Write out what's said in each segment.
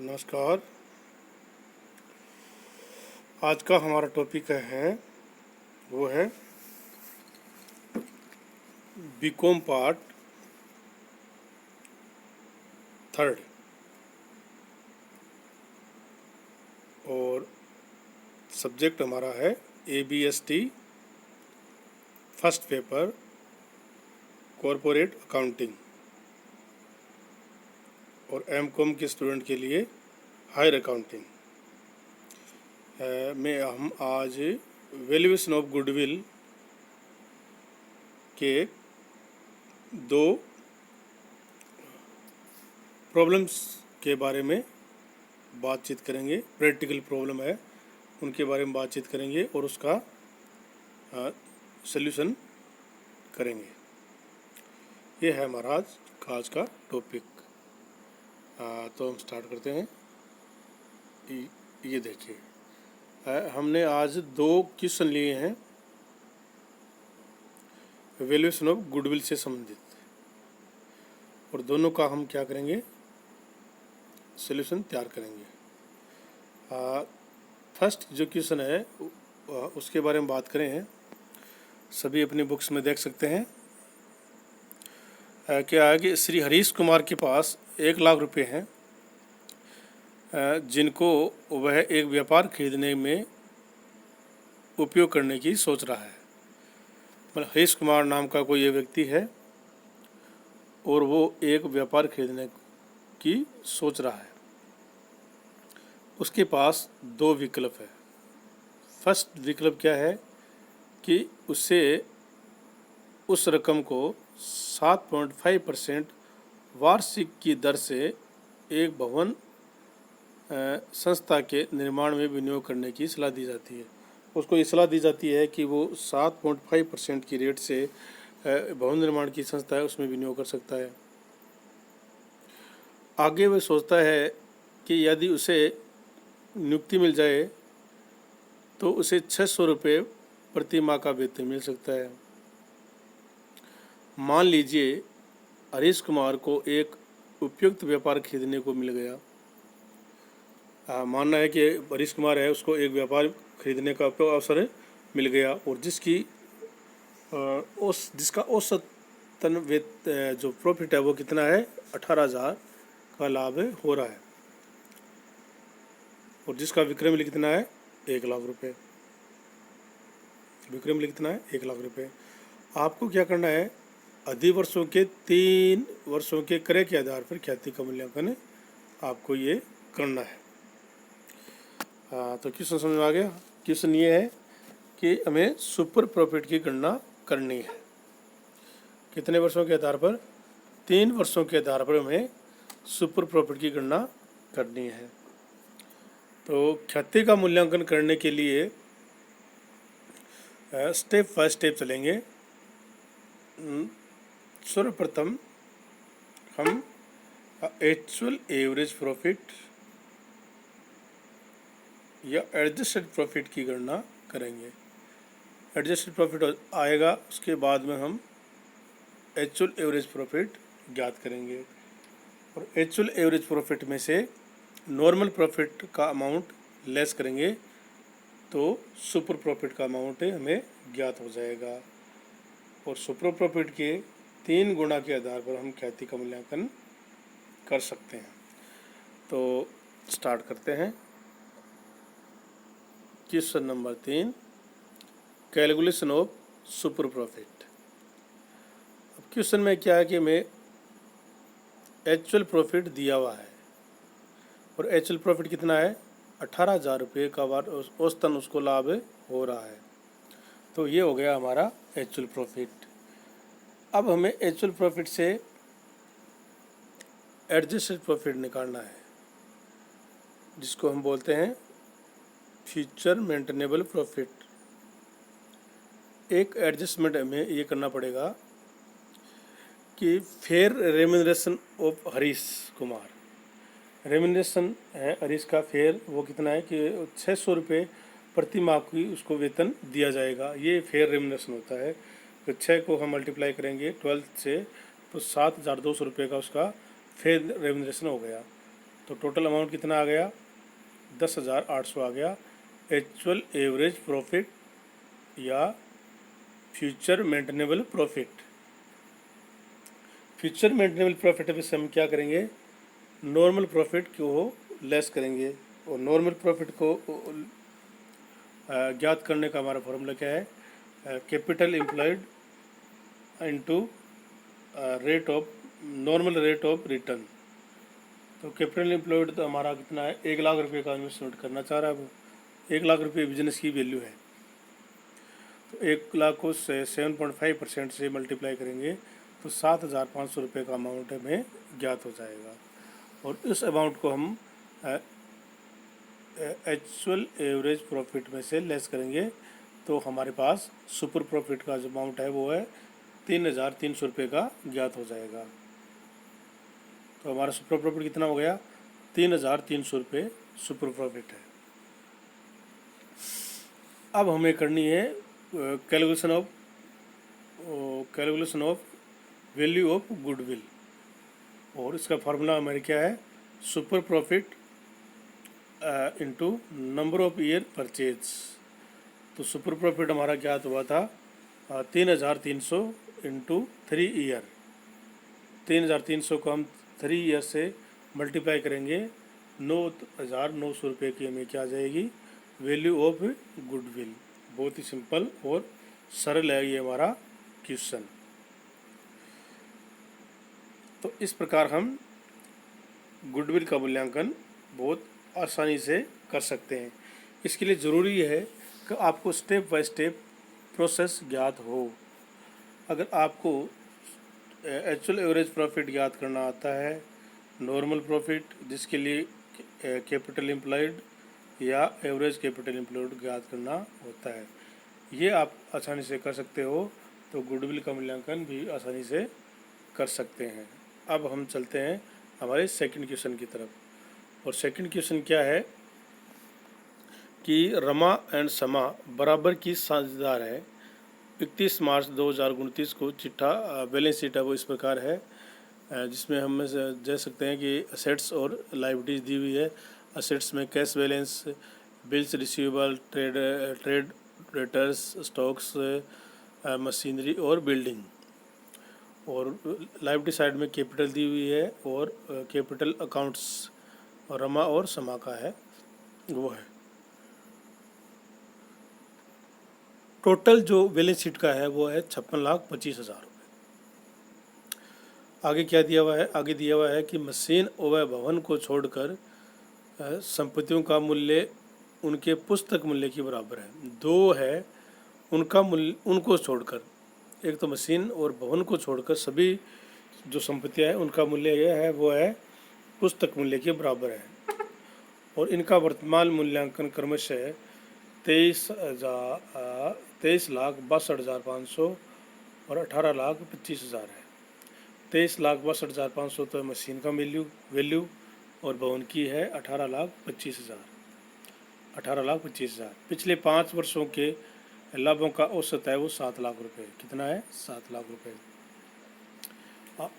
नमस्कार। आज का हमारा टॉपिक है वो है बीकॉम पार्ट थर्ड और सब्जेक्ट हमारा है ABST first paper corporate accounting और MCOM के स्टूडेंट के लिए हायर अकाउंटिंग में हम आज वैल्यूएशन ऑफ गुडविल के दो प्रॉब्लम्स के बारे में बातचीत करेंगे। प्रैक्टिकल प्रॉब्लम है उनके बारे में बातचीत करेंगे और उसका सल्यूशन करेंगे। ये है हमारा आज का टॉपिक। तो हम स्टार्ट करते हैं। ये देखिए, हमने आज दो क्वेश्चन लिए हैं वैल्यूएशन ऑफ गुडविल से संबंधित और दोनों का हम क्या करेंगे, सॉल्यूशन तैयार करेंगे। फर्स्ट जो क्वेश्चन है उसके बारे में बात करें, सभी अपनी बुक्स में देख सकते हैं। क्या है कि श्री हरीश कुमार के पास 1,00,000 रुपये हैं जिनको वह एक व्यापार खरीदने में उपयोग करने की सोच रहा है। मतलब हरीश कुमार नाम का कोई ये व्यक्ति है और वो एक व्यापार खरीदने की सोच रहा है। उसके पास दो विकल्प है। फर्स्ट विकल्प क्या है कि उससे उस रकम को 7.5% वार्षिक की दर से एक भवन संस्था के निर्माण में विनियोग करने की सलाह दी जाती है। उसको ये सलाह दी जाती है कि वो 7.5% की रेट से भवन निर्माण की संस्था है उसमें विनियोग कर सकता है। आगे वह सोचता है कि यदि उसे नियुक्ति मिल जाए तो उसे 600 रुपये प्रति माह का वेतन मिल सकता है। मान लीजिए हरीश कुमार को एक उपयुक्त व्यापार खरीदने को मिल गया। मानना है कि हरीश कुमार है, उसको एक व्यापार खरीदने का अवसर मिल गया और जिसका औसतन जो प्रॉफिट है वो कितना है, 18,000 का लाभ हो रहा है और जिसका विक्रय मूल्य कितना है, 1,00,000 रुपये। विक्रय मूल्य कितना है, 1,00,000 रुपये। आपको क्या करना है, अधिवर्षों के 3 वर्षों के क्रय के आधार पर ख्याति का मूल्यांकन आपको ये करना है। तो क्वेश्चन समझ में आ गया। क्वेश्चन ये है कि हमें सुपर प्रॉफिट की गणना करनी है। कितने वर्षों के आधार पर, 3 वर्षों के आधार पर हमें सुपर प्रॉफिट की गणना करनी है। तो ख्याति का मूल्यांकन करने के लिए स्टेप बाय स्टेप चलेंगे। सर्वप्रथम हम एक्चुअल एवरेज प्रॉफिट या एडजस्टेड प्रॉफिट की गणना करेंगे। एडजस्टेड प्रॉफिट आएगा, उसके बाद में हम एक्चुअल एवरेज प्रॉफिट ज्ञात करेंगे और एक्चुअल एवरेज प्रॉफिट में से नॉर्मल प्रॉफिट का अमाउंट लेस करेंगे तो सुपर प्रॉफिट का अमाउंट हमें ज्ञात हो जाएगा और सुपर प्रॉफिट के 3 गुना के आधार पर हम ख्याति का मूल्यांकन कर सकते हैं। तो स्टार्ट करते हैं। Question number 3, calculation of super profit. अब क्वेश्चन में क्या है कि हमें एक्चुअल प्रॉफिट दिया हुआ है और एक्चुअल प्रॉफिट कितना है, 18,000 रुपये का औसतन उसको लाभ हो रहा है। तो ये हो गया हमारा एक्चुअल प्रॉफिट। अब हमें एक्चुअल प्रॉफिट से एडजस्टेड प्रॉफिट निकालना है जिसको हम बोलते हैं फ्यूचर मेंटेनेबल प्रॉफिट। एक एडजस्टमेंट हमें ये करना पड़ेगा कि fair remuneration of Harish Kumar, remuneration है हरीश का फेयर, वो कितना है कि 600 रुपये प्रति माह की उसको वेतन दिया जाएगा। ये फेयर रेम्यूनरेशन होता है। तो 6 को हम मल्टीप्लाई करेंगे 12 से तो 7,200 रुपये का उसका फेयर रेम्यूनरेशन हो गया। तो टोटल अमाउंट कितना आ गया, 10,800 आ गया। एक्चुअल एवरेज प्रॉफिट या future maintainable profit. Future maintainable profit में से हम क्या करेंगे, नॉर्मल प्रॉफिट को लेस करेंगे, और नॉर्मल प्रॉफिट को ज्ञात करने का हमारा फॉर्मूला क्या है, capital employed into rate of normal rate of return. तो कैपिटल एम्प्लॉयड तो हमारा कितना है, 1 लाख रुपये का इन्वेस्टमेंट करना चाह रहा है वो, 1 लाख रुपये बिजनेस की वैल्यू है। तो 1 लाख को 7.5% से मल्टीप्लाई करेंगे तो 7,500 रुपये का अमाउंट हमें ज्ञात हो जाएगा। और इस अमाउंट को हम एक्चुअल एवरेज प्रॉफिट में से लेस करेंगे तो हमारे पास सुपर प्रॉफिट का जो अमाउंट है वो है 3,300 रुपये का ज्ञात हो जाएगा। तो हमारा सुपर प्रॉफिट कितना हो गया, 3,300 रुपये सुपर प्रॉफिट है। अब हमें करनी है calculation of value of goodwill, और इसका फार्मूला हमारे क्या है, super profit into number of year purchase. तो सुपर प्रॉफिट हमारा ज्ञात हुआ था 3,300 इंटू 3 ईयर। 3,300 को हम 3 ईयर से मल्टीप्लाई करेंगे, 9,900 रुपये की हमें क्या आ जाएगी, वैल्यू ऑफ गुडविल। बहुत ही सिंपल और सरल है ये हमारा क्वेश्चन। तो इस प्रकार हम गुडविल का मूल्यांकन बहुत आसानी से कर सकते हैं। इसके लिए ज़रूरी है कि आपको स्टेप बाय स्टेप प्रोसेस ज्ञात हो। अगर आपको एक्चुअल एवरेज प्रॉफिट ज्ञात करना आता है, नॉर्मल प्रॉफिट जिसके लिए कैपिटल एम्प्लॉयड या एवरेज कैपिटल एम्प्लॉयड ज्ञात करना होता है, ये आप आसानी से कर सकते हो, तो गुडविल का मूल्यांकन भी आसानी से कर सकते हैं। अब हम चलते हैं हमारे सेकंड क्वेश्चन की तरफ। और सेकंड क्वेश्चन क्या है कि रमा एंड समा बराबर की साझेदार है। 31 मार्च 2029 को चिट्ठा बैलेंस शीट है वो इस प्रकार है, जिसमें हम दे सकते हैं कि असेट्स और लायबिलिटीज दी हुई है। असेट्स में cash balance, bills receivable, trade debtors, stocks, machinery और बिल्डिंग। और लायबिलिटी साइड में कैपिटल दी हुई है, और कैपिटल अकाउंट्स रमा और समा का है वो है। टोटल जो बैलेंस शीट का है वो है 56,25,000 रुपये। आगे क्या दिया हुआ है, आगे दिया हुआ है कि मशीन व भवन को छोड़कर संपत्तियों का मूल्य उनके पुस्तक मूल्य के बराबर है। दो है उनका मूल्य, उनको छोड़कर, एक तो मशीन और भवन को छोड़कर सभी जो संपत्तियां हैं उनका मूल्य यह है वो है पुस्तक मूल्य के बराबर है। और इनका वर्तमान मूल्यांकन क्रमशः 23,62,500 और 18,25,000 है। 23,62,500 तो मशीन का वैल्यू और भवन की है 18,25,000। पिछले 5 वर्षों के लाभों का औसत है वो 7 लाख रुपए। कितना है, 7 लाख रुपए।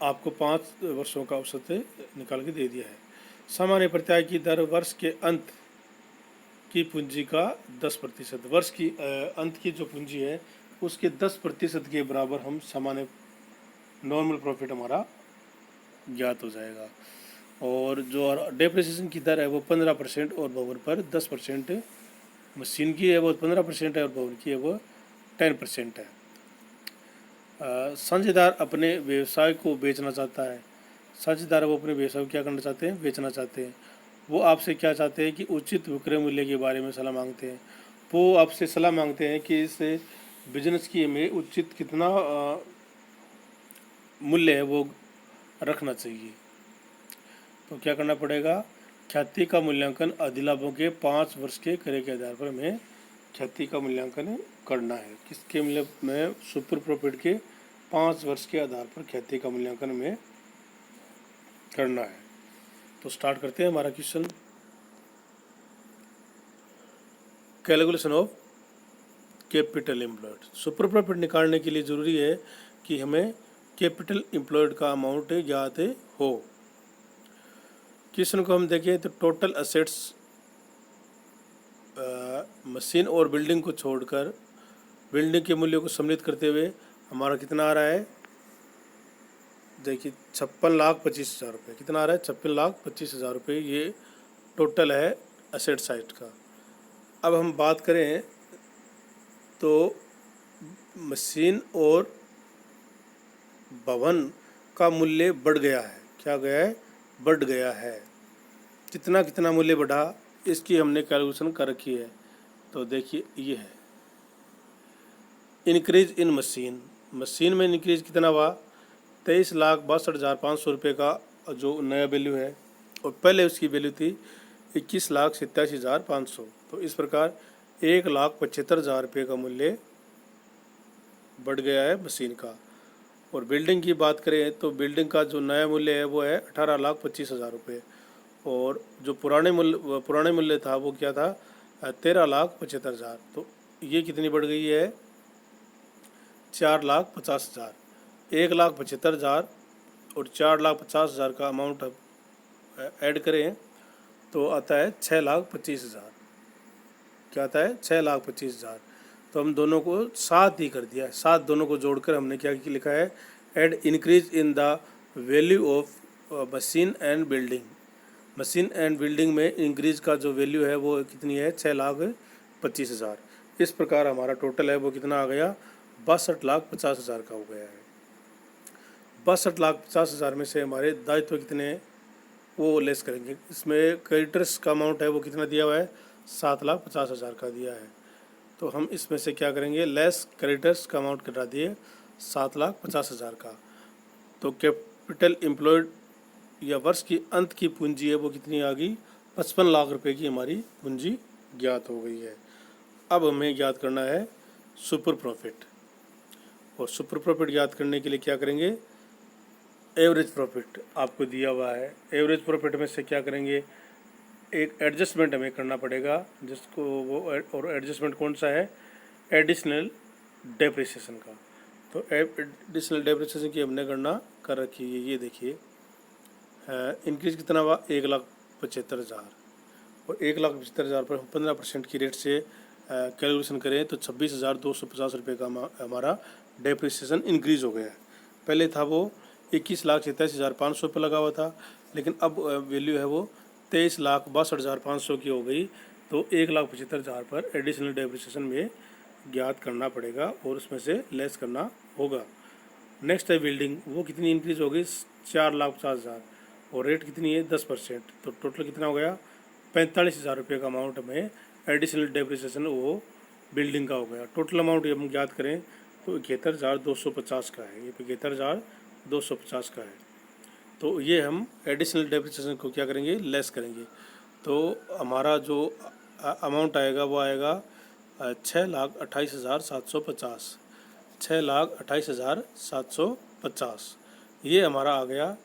आपको 5 वर्षों का औसत निकाल के दे दिया है। सामान्य प्रत्याय की दर वर्ष के अंत की पूंजी का 10%। वर्ष की अंत की जो पूंजी है उसके 10% के बराबर हम सामान्य नॉर्मल प्रॉफिट हमारा ज्ञात हो जाएगा। और जो डेप्रिसिएशन की दर है वो 15% और भवन पर 10%। मशीन की है वो 15% है और भवन की है वो 10% है। साझेदार अपने व्यवसाय को बेचना चाहता है। साझेदार वो अपने व्यवसाय को क्या करना चाहते हैं, बेचना चाहते हैं। वो आपसे क्या चाहते हैं कि उचित विक्रय मूल्य के बारे में सलाह मांगते हैं। वो आपसे सलाह मांगते हैं कि इस बिजनेस की में उचित कितना मूल्य है वो रखना चाहिए। तो क्या करना पड़ेगा, ख्याति का मूल्यांकन अधिलाभों के 5 वर्ष के क्रय के आधार पर हमें ख्याति का मूल्यांकन करना है। किसके मूल्य में, सुपर प्रॉफिट के 5 वर्ष के आधार पर ख्याति का मूल्यांकन में करना है। तो स्टार्ट करते हैं हमारा question. Calculation of capital employed. Super profit निकालने के लिए ज़रूरी है कि हमें कैपिटल एम्प्लॉयड का अमाउंट ज्ञात हो। क्वेश्चन को हम देखें तो टोटल असेट्स मशीन और बिल्डिंग को छोड़कर बिल्डिंग के मूल्य को सम्मिलित करते हुए हमारा कितना आ रहा है, देखिए 56,25,000 रुपये। कितना आ रहा है, 56,25,000 रुपये ये टोटल है असेट साइड का। अब हम बात करें तो मशीन और भवन का मूल्य बढ़ गया है। क्या गया है, बढ़ गया है। कितना कितना मूल्य बढ़ा, इसकी हमने कैलकुलेशन कर रखी है। तो देखिए ये है इंक्रीज इन मशीन। मशीन में इंक्रीज कितना हुआ, 23,62,500 रुपये का जो नया वैल्यू है, और पहले उसकी वैल्यू थी 21,87,500। तो इस प्रकार 1,75,000 रुपये का मूल्य बढ़ गया है मशीन का। और बिल्डिंग की बात करें तो बिल्डिंग का जो नया मूल्य है वो है 18,25,000 रुपये, और जो पुराने मूल्य था वो क्या था, 13,75,000। तो ये कितनी बढ़ गई है, 4,50,000। 1,75,000 और 4,50,000 का अमाउंट ऐड करें तो आता है 6,25,000। क्या आता है, 6,25,000। तो हम दोनों को साथ ही कर दिया है, साथ दोनों को जोड़कर हमने क्या लिखा है, add increase in the value of machine and building. Machine and building में इंक्रीज का जो वैल्यू है वो कितनी है, 6,25,000। इस प्रकार हमारा टोटल है वो कितना आ गया, 62,50,000 का हो गया है। 62,50,000 में से हमारे दायित्व कितने वो लेस करेंगे। इसमें क्रेडिटर्स का अमाउंट है वो कितना दिया हुआ है, 7,50,000 का दिया है। तो हम इसमें से क्या करेंगे, लेस क्रेडिटर्स का अमाउंट कटा दिए 7,50,000 का। तो कैपिटल एम्प्लॉयड या वर्ष की अंत की पूंजी है वो कितनी आ गई, 55 लाख रुपए की हमारी पूंजी ज्ञात हो गई है। अब हमें ज्ञात करना है सुपर प्रॉफिट। और सुपर प्रॉफिट ज्ञात करने के लिए क्या करेंगे, एवरेज प्रॉफिट आपको दिया हुआ है। एवरेज प्रॉफिट में से क्या करेंगे, एक एडजस्टमेंट हमें करना पड़ेगा, जिसको वो और एडजस्टमेंट कौन सा है, एडिशनल डेप्रिसिएशन का। तो एडिशनल डेप्रिसिएशन की हमने गणना कर रखी है। ये देखिए इंक्रीज कितना हुआ, 1,75,000। और 1,75,000 पर हम 15% की रेट से कैलकुलेशन करें तो 26,250 रुपये का हमारा डेप्रिसिएशन इंक्रीज़ हो गया है। पहले था वो 21,87,500 पे लगा हुआ था, लेकिन अब वैल्यू है वो 23,62,500 की हो गई। तो 1,75,000 पर एडिशनल डेप्रिसिएशन में ज्ञात करना पड़ेगा और उसमें से लेस करना होगा। नेक्स्ट है बिल्डिंग, वो कितनी इंक्रीज़ हो गई, 4,50,000, और रेट कितनी है, 10%। तो टोटल कितना हो गया, 45,000 रुपये का अमाउंट में एडिशनल डेप्रिसिएशन वो बिल्डिंग का हो गया। टोटल अमाउंट हम ज्ञात करें तो 71,250 का है। ये 71,250 का है। तो ये हम एडिशनल डेप्रिसिएशन को क्या करेंगे, लेस करेंगे। तो हमारा जो अमाउंट आएगा वो आएगा 6,28,750। 6,28,750 ये हमारा आ गया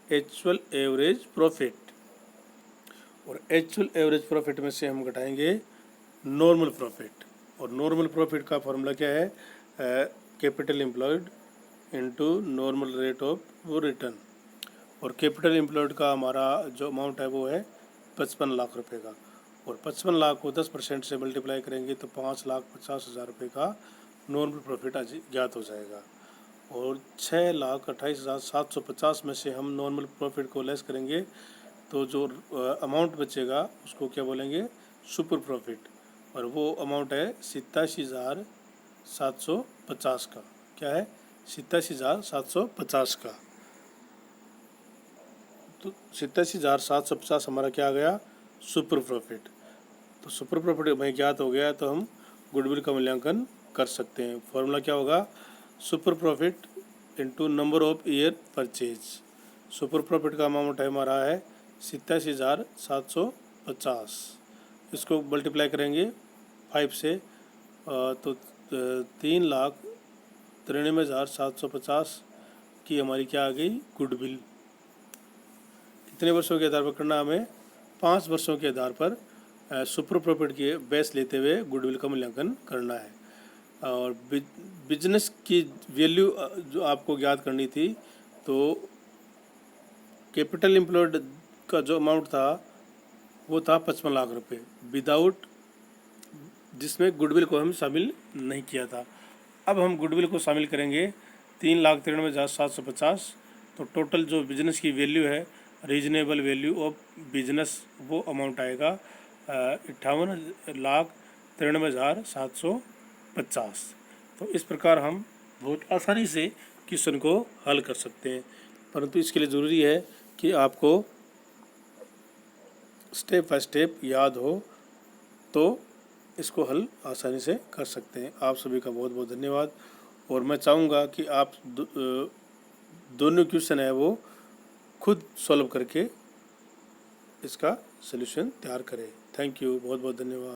एक्चुअल एवरेज प्रॉफिट। और एक्चुअल एवरेज प्रॉफिट में से हम घटाएंगे नॉर्मल प्रॉफिट। और नॉर्मल प्रॉफिट का फॉर्मूला क्या है, capital employed into normal rate of return. और कैपिटल एम्प्लॉयड का हमारा जो अमाउंट है वो है 55 लाख रुपए का। और 55 लाख को 10% से मल्टीप्लाई करेंगे तो 5,50,000 रुपये का नॉर्मल प्रॉफिट आज ज्ञात हो जाएगा। और 6,28,750 में से हम नॉर्मल प्रॉफिट को लेस करेंगे तो जो अमाउंट बचेगा उसको क्या बोलेंगे, सुपर प्रॉफिट। और वो अमाउंट है 87,750 का। क्या है, 87,750 का। तो 87,750 हमारा क्या आ गया, सुपर प्रॉफिट। तो सुपर प्रॉफिट हमें ज्ञात हो गया तो हम गुडविल का मूल्यांकन कर सकते हैं। फॉर्मूला क्या होगा, super profit into number of year purchase. Super profit का अमाउंट है हमारा है 87,750। इसको मल्टीप्लाई करेंगे 5 से तो 3,93,750 की हमारी क्या आ गई, गुडविल। कितने वर्षों के आधार पर करना, हमें 5 वर्षों के आधार पर सुपर प्रॉफिट के बेस लेते हुए गुडविल का मूल्यांकन करना है। और बिजनेस की वैल्यू जो आपको ज्ञात करनी थी, तो कैपिटल एम्प्लॉयड का जो अमाउंट था वो था 55 लाख रुपए विदाउट, जिसमें गुडविल को हम शामिल नहीं किया था। अब हम गुडविल को शामिल करेंगे 3,93,750। तो टोटल जो बिजनेस की वैल्यू है, रीजनेबल वैल्यू ऑफ बिजनेस, वो अमाउंट आएगा 58,93,750। तो इस प्रकार हम बहुत आसानी से क्वेश्चन को हल कर सकते हैं, परंतु इसके लिए ज़रूरी है कि आपको स्टेप बाय स्टेप याद हो, तो इसको हल आसानी से कर सकते हैं। आप सभी का बहुत बहुत धन्यवाद। और मैं चाहूँगा कि आप दोनों क्वेश्चन है वो खुद सॉल्व करके इसका सलूशन तैयार करें। थैंक यू, बहुत बहुत धन्यवाद।